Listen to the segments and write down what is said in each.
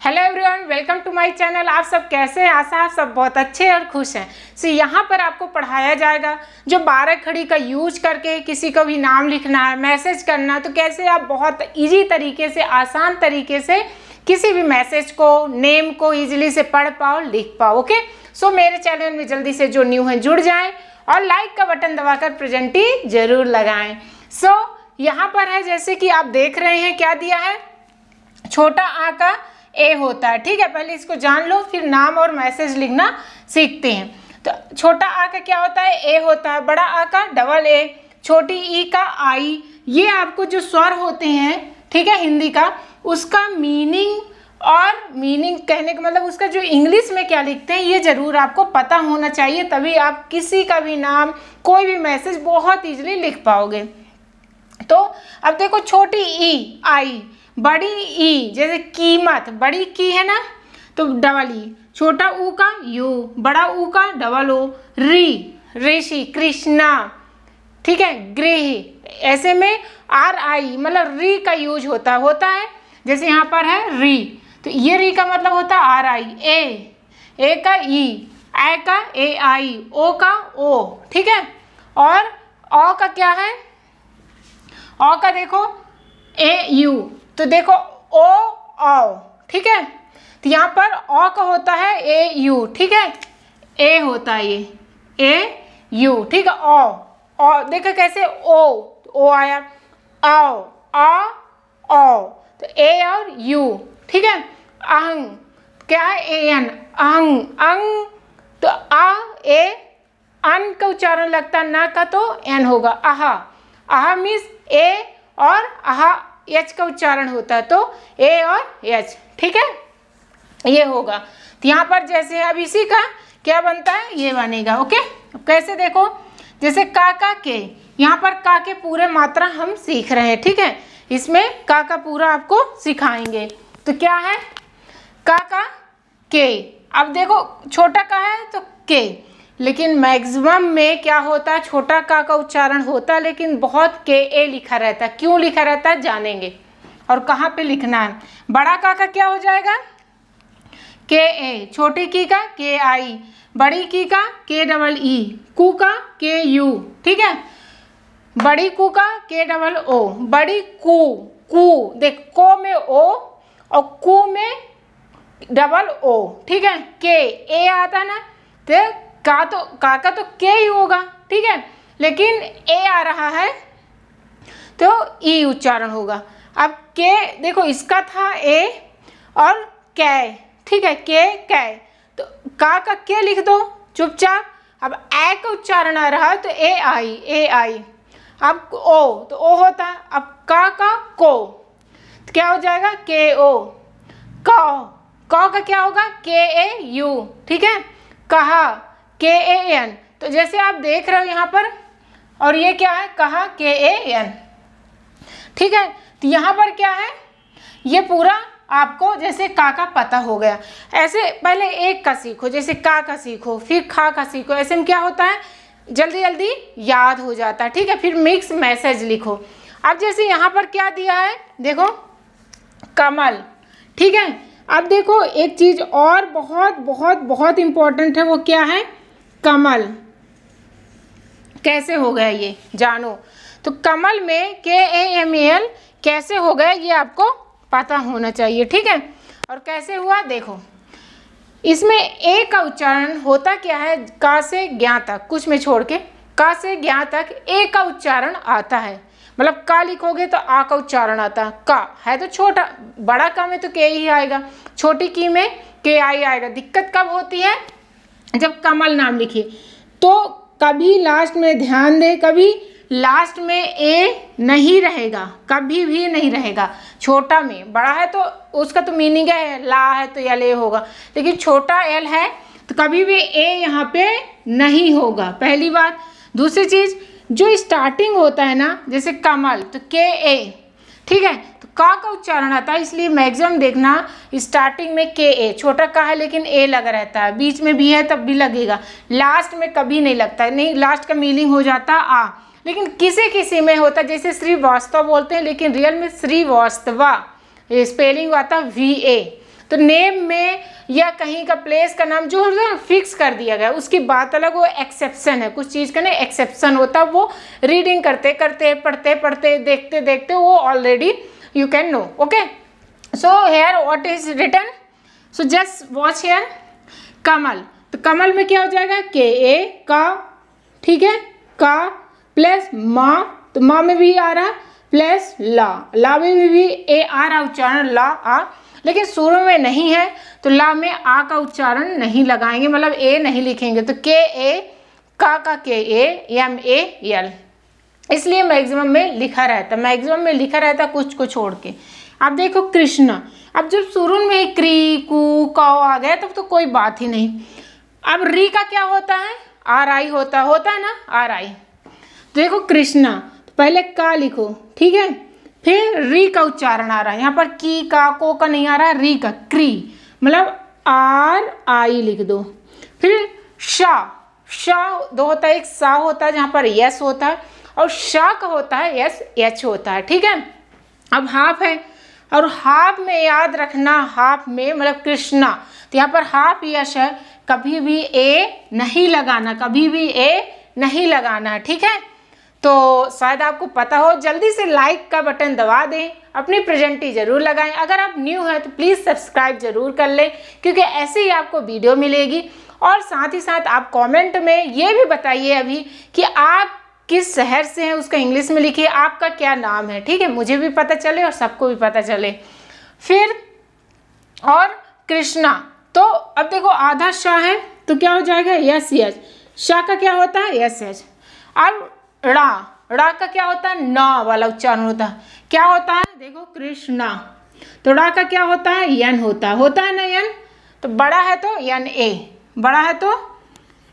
Hello everyone, welcome to my channel. आप सब कैसे हैं? आशा आप सब बहुत अच्छे और खुश हैं। सो यहाँ पर आपको पढ़ाया जाएगा जो 12 खड़ी का यूज करके किसी को भी नाम लिखना है, मैसेज करना है, तो कैसे आप बहुत इजी तरीके से, आसान तरीके से किसी भी मैसेज को, नेम को इजीली से पढ़ पाओ, लिख पाओ। ओके, सो मेरे चैनल में जल्दी से जो न्यू हैं जुड़ जाएं और लाइक का बटन दबाकर प्रेजेंटी जरूर लगाएं। सो यहाँ पर है, जैसे कि आप देख रहे हैं, क्या दिया है, छोटा आ का ए होता है। ठीक है, पहले इसको जान लो, फिर नाम और मैसेज लिखना सीखते हैं। तो छोटा आ का क्या होता है? ए होता है। बड़ा आ का डबल ए, छोटी ई का आई। ये आपको जो स्वर होते हैं, ठीक है, हिंदी का, उसका मीनिंग और मीनिंग कहने का मतलब उसका जो इंग्लिश में क्या लिखते हैं ये जरूर आपको पता होना चाहिए, तभी आप किसी का भी नाम, कोई भी मैसेज बहुत ईजिली लिख पाओगे। तो अब देखो, छोटी ई आई, बड़ी ई जैसे कीमत, बड़ी की है ना, तो डबल ई, छोटा ऊ का यू, बड़ा ऊ का डबल ओ, री ऋषि, कृष्णा, ठीक है, गृह, ऐसे में आर आई मतलब री का यूज होता है। जैसे यहाँ पर है री, तो ये री का मतलब होता है आर आई। ए का ई, ए का ए आई, ओ का ओ, ठीक है। और औ का क्या है? औ का देखो ए यू, तो देखो ओ औ, ठीक है। तो यहाँ पर औ का होता है ए यू, ठीक है, ए होता है ये ए यू, ठीक है। औ देखो कैसे, ओ आया, आओ आ औ, तो ए और यू, ठीक है। अहंग क्या है? ए एन, अहंग, अंग, तो आ ए, अन का उच्चारण लगता है, ना का तो एन होगा, आहा। आहा मीन्स ए और आहा एच का उच्चारण होता है, तो ए और एच, ठीक है, ये होगा। तो यहाँ पर जैसे अब इसी का क्या बनता है, ये बनेगा। ओके, अब कैसे देखो, जैसे का के, यहाँ पर का के पूरे मात्रा हम सीख रहे हैं, ठीक है, इसमें का पूरा आपको सिखाएंगे। तो क्या है? का के। अब देखो, छोटा का है तो के, लेकिन मैक्सिमम में क्या होता है, छोटा का उच्चारण होता है, लेकिन बहुत के ए लिखा रहता है। क्यों लिखा रहता है जानेंगे, और कहाँ पे लिखना है। बड़ा का क्या हो जाएगा? के ए, छोटी की का के आई, बड़ी की का के डबल ई, कू का के यू, ठीक है, बड़ी कू का के डबल ओ, बड़ी कू देख, को में ओ और कू में डबल ओ, ठीक है। के ए आता ना, तो का तो के ही होगा, ठीक है, लेकिन ए आ रहा है तो ई उच्चारण होगा। अब के देखो, इसका था ए और कै, ठीक है, कै, तो का के लिख दो चुपचाप। अब ए का उच्चारण आ रहा है तो ए आई। अब ओ, तो ओ होता है। अब का को, तो क्या हो जाएगा? के ओ। का क्या होगा? के ए यू, ठीक है, कहा के ए एन। तो जैसे आप देख रहे हो यहाँ पर, और ये क्या है? कहा के ए एन, ठीक है। तो यहाँ पर क्या है, ये पूरा आपको जैसे का पता हो गया। ऐसे पहले एक का सीखो, जैसे का सीखो, फिर खा का सीखो, ऐसे में क्या होता है, जल्दी जल्दी याद हो जाता है, ठीक है। फिर मिक्स मैसेज लिखो। अब जैसे यहाँ पर क्या दिया है, देखो कमल, ठीक है। अब देखो एक चीज और बहुत बहुत बहुत इंपॉर्टेंट है, वो क्या है? कमल कैसे हो गया ये जानो। तो कमल में KAMAL कैसे हो गया ये आपको पता होना चाहिए, ठीक है। और कैसे हुआ देखो, इसमें ए का उच्चारण होता क्या है, का से ज्ञा तक, कुछ में छोड़ के का से ज्ञा तक ए का उच्चारण आता है। मतलब का लिखोगे तो आ का उच्चारण आता है। का है तो छोटा, बड़ा का में तो के ही आएगा, छोटी की में के आई आएगा। दिक्कत कब होती है? जब कमल नाम लिखिए तो कभी लास्ट में ध्यान दे, कभी लास्ट में ए नहीं रहेगा, कभी भी नहीं रहेगा। छोटा में, बड़ा है तो उसका तो मीनिंग है ला है तो एल ए होगा, लेकिन छोटा एल है तो कभी भी ए यहाँ पे नहीं होगा, पहली बात। दूसरी चीज, जो स्टार्टिंग होता है ना, जैसे कमल तो के ए, ठीक है, तो का उच्चारण आता है, इसलिए मैक्सिमम देखना स्टार्टिंग में के ए, छोटा का है लेकिन ए लगा रहता है, बीच में भी है तब भी लगेगा, लास्ट में कभी नहीं लगता है, नहीं, लास्ट का मीनिंग हो जाता आ। लेकिन किसी में होता है, जैसे श्रीवास्तव बोलते हैं, लेकिन रियल में श्रीवास्तवा स्पेलिंग आता VA। तो नेम में या कहीं का प्लेस का नाम जो है फिक्स कर दिया गया, उसकी बात अलग, वो एक्सेप्शन है, कुछ चीज़ का ना एक्सेप्शन होता है, वो रीडिंग करते करते पढ़ते पढ़ते देखते देखते वो already you can know. Okay, so here what is written, so just watch here. कमल, तो कमल में क्या हो जाएगा, के ए का, ठीक है, का प्लस माँ, तो माँ में भी आ रहा प्लस ला में भी ए आ रहा उच्चारण, ला आ, लेकिन शुरू में नहीं है तो ला में आ का उच्चारण नहीं लगाएंगे, मतलब ए नहीं लिखेंगे, तो के ए का के ए एम ए एल, इसलिए मैक्सिमम में लिखा रहता, मैक्सिमम में लिखा रहता कुछ को छोड़ के। अब देखो कृष्णा, अब जब शुरू में ही क्री कू कौ आ गया तब तो कोई बात ही नहीं। अब री का क्या होता है, आर आई होता है ना, आर आई। देखो कृष्णा, तो पहले का लिखो, ठीक है, फिर री का उच्चारण आ रहा है, यहाँ पर की का को का नहीं आ रहा, री का, क्री, मतलब आर आई लिख दो। फिर शा दो होता है, एक सा होता है जहाँ पर यस होता है, और शा का होता है यस एच होता है, ठीक है। अब हाफ है, और हाफ में याद रखना, हाफ में मतलब कृष्णा, तो यहाँ पर हाफ यश है, कभी भी ए नहीं लगाना, कभी भी ए नहीं लगाना है, ठीक है। तो शायद आपको पता हो, जल्दी से लाइक का बटन दबा दें, अपनी प्रेजेंटी जरूर लगाएं। अगर आप न्यू हैं तो प्लीज़ सब्सक्राइब जरूर कर लें, क्योंकि ऐसे ही आपको वीडियो मिलेगी। और साथ ही साथ आप कमेंट में ये भी बताइए अभी कि आप किस शहर से हैं, उसका इंग्लिश में लिखिए, आपका क्या नाम है, ठीक है, मुझे भी पता चले और सबको भी पता चले। फिर और कृष्णा, तो अब देखो आधा शाह है तो क्या हो जाएगा, यस यस, शाह का क्या होता है, यस यस। अब ड़ा का क्या होता है, ना वाला उच्चारण होता है, क्या होता है, देखो कृष्णा, तो ड़ा का क्या होता है, यन होता है ना, यन, तो बड़ा है तो यन ए, बड़ा है तो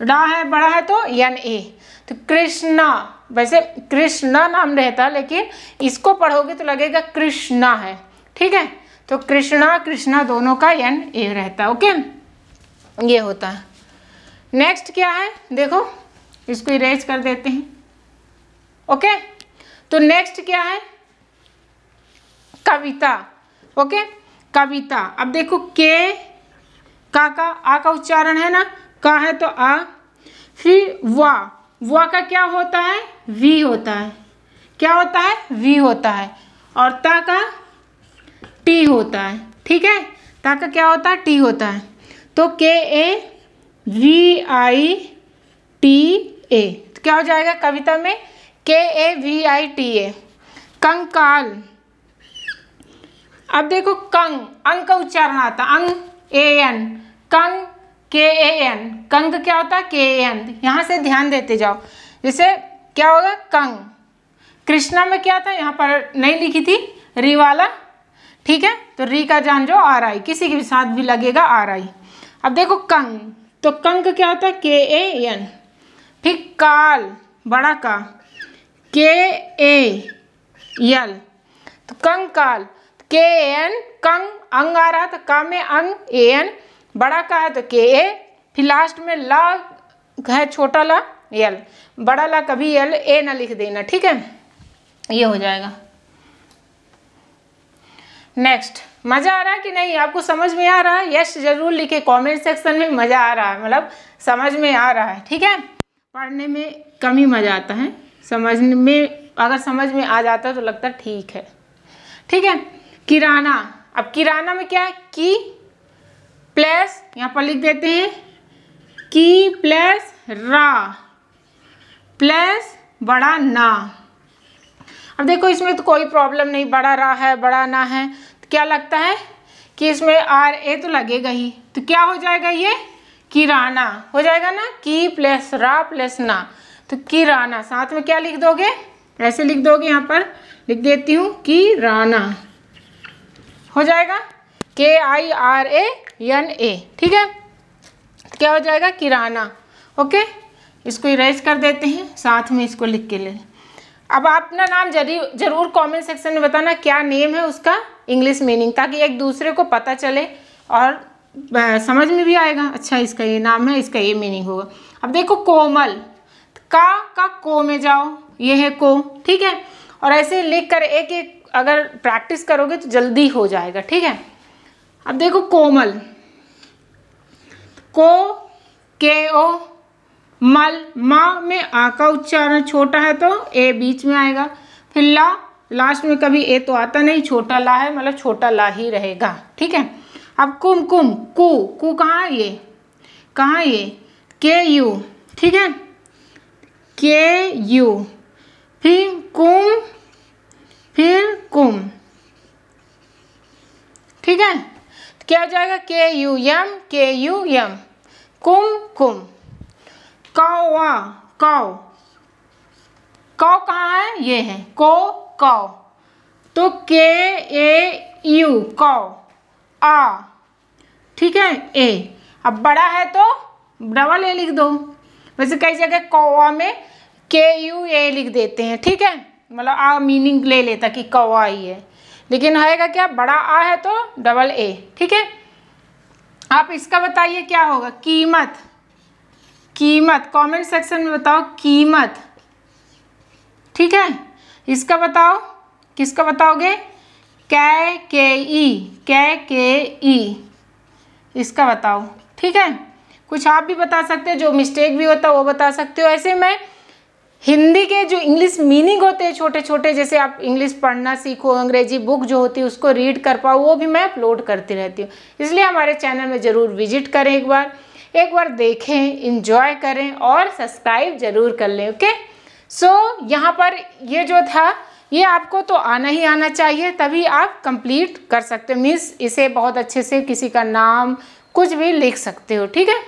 ड़ा है, बड़ा है तो यन ए, तो कृष्णा, वैसे कृष्णा नाम रहता लेकिन इसको पढ़ोगे तो लगेगा कृष्णा है, ठीक है, तो कृष्णा दोनों का यन ए रहता है। ओके, ये होता है। नेक्स्ट क्या है, देखो इसको इरेज कर देते हैं। ओके, तो नेक्स्ट क्या है, कविता। ओके, कविता, अब देखो के का आ का उच्चारण है ना, का है तो आ, फिर वा का क्या होता है, वी होता है, क्या होता है, वी होता है, और ता का टी होता है, ठीक है, ता का क्या होता है, टी होता है, तो के A V I T A, तो क्या हो जाएगा कविता में, के A V I T A. कंकाल, अब देखो अंग का उच्चारण आता, अंग ए एन, कंग के ए एन, कंग क्या होता है, के ए एन, यहाँ से ध्यान देते जाओ, जैसे क्या होगा, कंग। कृष्णा में क्या था, यहाँ पर नहीं लिखी थी री वाला, ठीक है, तो री का जान जो आर आई, किसी के भी साथ भी लगेगा आर आई। अब देखो कंग, तो कंग का क्या होता है, के ए एन, फिर काल, बड़ा का, के ए यल, तो कंकाल, के एन, कंग, अंग आ रहा तो का में अंग, ए एन, बड़ा का है तो के ए, फिर लास्ट में ला है, छोटा ला यल, बड़ा ला कभी यल ए ना लिख देना, ठीक है, ये हो जाएगा। नेक्स्ट, मज़ा आ रहा है कि नहीं, आपको समझ में आ रहा है, यस जरूर लिखे कमेंट सेक्शन में, मज़ा आ रहा है मतलब समझ में आ रहा है, ठीक है। पढ़ने में कम ही मज़ा आता है, समझने में अगर समझ में आ जाता है तो लगता है ठीक है, ठीक है। किराना, अब किराना में क्या है, की प्लस, यहाँ पर लिख देते हैं की प्लस रा प्लस बड़ा ना। अब देखो इसमें तो कोई प्रॉब्लम नहीं, बड़ा रा है बड़ा ना है, तो क्या लगता है कि इसमें आर ए तो लगेगा ही, तो क्या हो जाएगा, ये किराना हो जाएगा ना, की प्लस रा प्लस ना, तो किराना, साथ में क्या लिख दोगे, ऐसे लिख दोगे, यहाँ पर लिख देती हूँ किराना, हो जाएगा के I R A N A, ठीक है, तो क्या हो जाएगा किराना। ओके, इसको इरेज कर देते हैं, साथ में इसको लिख के ले। अब अपना नाम जरूर कमेंट सेक्शन में बताना क्या नेम है उसका इंग्लिश मीनिंग, ताकि एक दूसरे को पता चले और समझ में भी आएगा, अच्छा इसका ये नाम है, इसका ये मीनिंग होगा। अब देखो कोमल, का को में जाओ, ये है को, ठीक है, और ऐसे लिख कर एक एक अगर प्रैक्टिस करोगे तो जल्दी हो जाएगा, ठीक है। अब देखो कोमल, को, के ओ, मल, माँ में आ का उच्चारण छोटा है तो ए बीच में आएगा। फिर ला, लास्ट में कभी ए तो आता नहीं, छोटा ला है मतलब छोटा ला ही रहेगा, ठीक है। अब कुम, कुम, कु कहाँ है ये, कहाँ ये, के यू, ठीक है, के यू, फिर कुम, फिर कुम, ठीक है। तो क्या हो जाएगा, के यू एम, कुम कुम। कौवा, कौ, कौ कहाँ है, ये है, को कौ, तो के ए यू कौ, आ, ठीक है, ए। अब बड़ा है तो डबल ए लिख दो, वैसे कई जगह कौवा में के यू ए लिख देते हैं, ठीक है, मतलब आ मीनिंग ले लेता कि कौवा ही है, लेकिन आएगा क्या, बड़ा आ है तो डबल ए, ठीक है। आप इसका बताइए क्या होगा, कीमत, कीमत, कमेंट सेक्शन में बताओ कीमत, ठीक है। इसका बताओ, किसका बताओगे, कै के ई, इसका बताओ, ठीक है। कुछ आप भी बता सकते हो, जो मिस्टेक भी होता है वो बता सकते हो। ऐसे में हिंदी के जो इंग्लिश मीनिंग होते हैं छोटे छोटे, जैसे आप इंग्लिश पढ़ना सीखो, अंग्रेजी बुक जो होती है उसको रीड कर पाओ, वो भी मैं अपलोड करती रहती हूँ। इसलिए हमारे चैनल में ज़रूर विजिट करें, एक बार देखें, इंजॉय करें और सब्सक्राइब ज़रूर कर लें, ओके। सो यहाँ पर ये जो था ये आपको तो आना ही आना चाहिए, तभी आप कंप्लीट कर सकते हो। मीन्स इसे बहुत अच्छे से किसी का नाम कुछ भी लिख सकते हो, ठीक है।